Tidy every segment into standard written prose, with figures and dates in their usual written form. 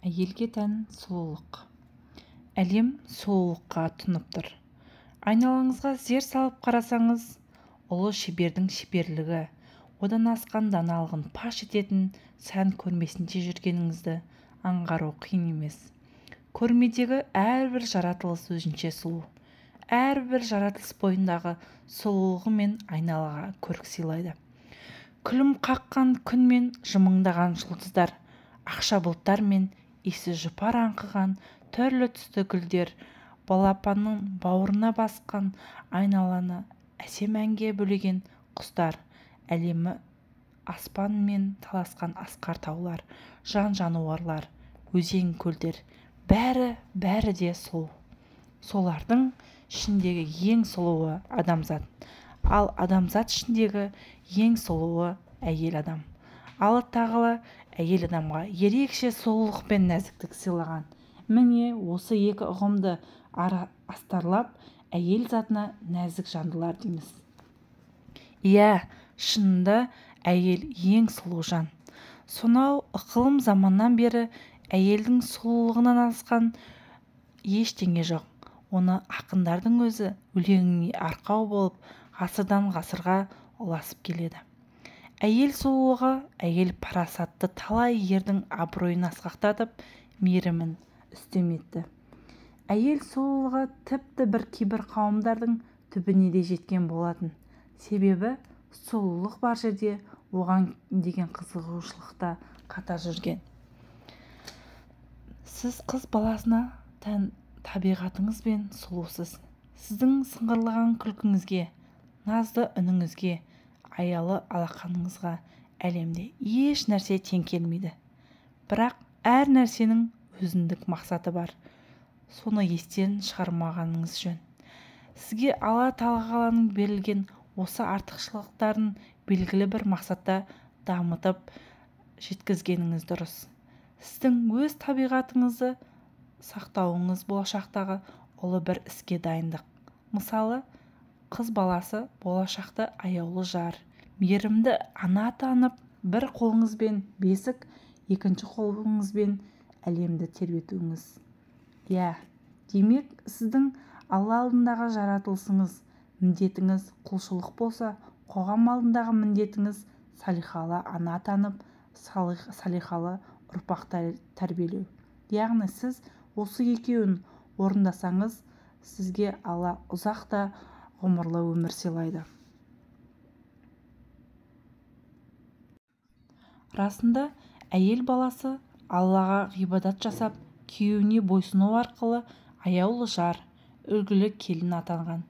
Әйелге тән сұлулық. Әлем сұлулыққа тұнып тұр. Айналаңызға зер салып қарасаңыз, ұлы шебердің шеберлігі, одан асқан даналығын паш ететін сән көрмесінде жүргеніңізді аңғару қиын емес. Көрмедегі әрбір жаратылыс өзінше сұлу. Әрбір жаратылыс бойындағы сұлулығымен айналаға көрік сыйлайды. Күлім қаққан күн мен жымыңдаған жұлдыздар, ақша бұлттар мен иісі жұпар аңқыған түрлі түсті гүлдер, балапанның бауырына басқан айналаны әсем әнге бөлеген құстар, әлемі аспан мен таласқан асқар таулар, жан жануарлар, өзен көлдер, бәрі де сұлу. Солардың ішіндегі ең сұлуы адамзат, ал адамзат ішіндегі ең сұлуы әйел адам. Алла тағала әйел адамға ерекше сұлулық пен нәзіктік сыйлаған. Міне осы екі ұғымды астарлап әйел затына нәзік жандылар дейміз. Иә, шынында әйел ең сұлу жан. Сонау ықылым заманнан бері әйелдің сұлулығынан асқан ештеңе жоқ. Оны ақындардың өзі өлеңіне арқау болып ғасырдан ғасырға ұласып келеді. Әйел сұлулығы, әйел парасатты талай ердің абыройын асқақтатып, мейірімін үстем етті. Әйел сұлулығы тіпті кейбір қауымдардың түбіне де жеткен болатын. Себебі сұлулық бар жерде оған деген қызығушылықта қатар жүрген. Сіз қыз баласына тән табиғатыңызбен сұлусыз. Сіздің сыңғырлаған күлкіңізге, назды үніңізге, аялы алақаныңызға әлемде еш нәрсе тең келмейді. Бірақ әр нәрсенің өзіндік мақсаты бар. Соны естен шығармағаныңыз жөн. Сізге Алла тағаланың берілген осы артықшылықтарын белгілі бір мақсатта дамытып жеткізгеніңіз дұрыс. Сіздің өз табиғатыңызды сақтауыңыз болашақтағы ұлы бір іске дайындық. Мысалы, қыз баласы болашақта аяулы жар, мейірімді ана атанып, бір қолыңызбен бесік, екінші қолыңызбен әлемді тербетуіңіз. Иә, демек сіздің Алла алдындағы жаратылысыңыз, міндетіңіз құлшылық болса, қоғам алдындағы міндетіңіз салихалы ана атанып, салихалы ұрпақ тәрбиелеу. Яғни сіз осы екеуін орындасаңыз, сізге Алла ұзақ та ғұмырлы өмір сыйлайды. Расында әйел баласы Аллаға ғибадат жасап, күйеуіне бойсыну арқылы аяулы жар, үлгілі келін атанған.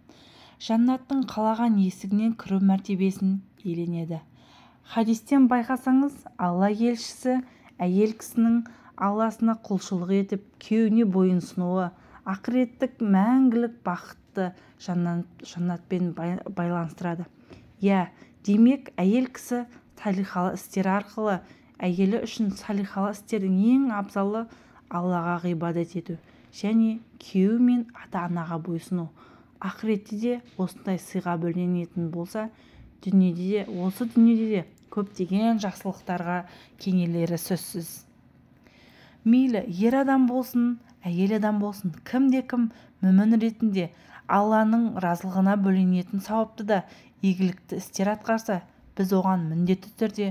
Жаннаттың қалаған есігінен кіру мәртебесін иеленеді. Хадистен байқасаңыз, Алла елшісі әйел кісінің Алласына құлшылық етіп, күйеуіне бойынсынуы ақыреттік мәңгілік бақытты жаннатпен байланыстырады. Иә, демек әйел кісі салихалы істер арқылы әйелі үшін салихалы істердің ең абзалы Аллаға ғибадат ету және күйеу мен ата-анаға бойсыну. Ақыретте де осындай сыйға бөленетін болса, осы дүниеде де көптеген жақсылықтарға кенелері сөзсіз. Мейлі ер адам болсын, әйел адам болсын, кім мүмін ретінде Алланың разылығына бөленетін сауапты да игілікті істер атқарса, біз оған міндетті түрде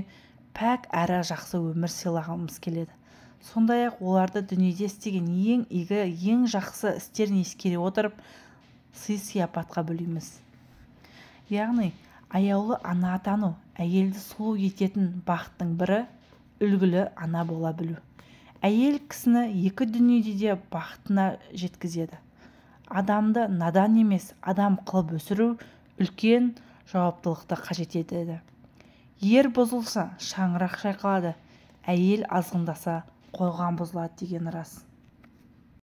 пәк әрі жақсы өмір сыйлағымыз келеді. Сондай-ақ оларды дүниеде істеген ең игі, ең жақсы істерін ескере отырып, сый-сияпатқа бөлейміз. Яғни, аяулы ана атану, әйелді сұлу ететін бақыттың бірі үлгілі ана бола білу. Әйел кісіні екі дүниеде де бақытына жеткізеді. Адамды надан емес, адам қылып өсіру үлкен жауаптылықты қажет етеді. Ер бұзылса, шаңырақ шайқалады, әйел азғындаса, қойған бұзылады деген рас.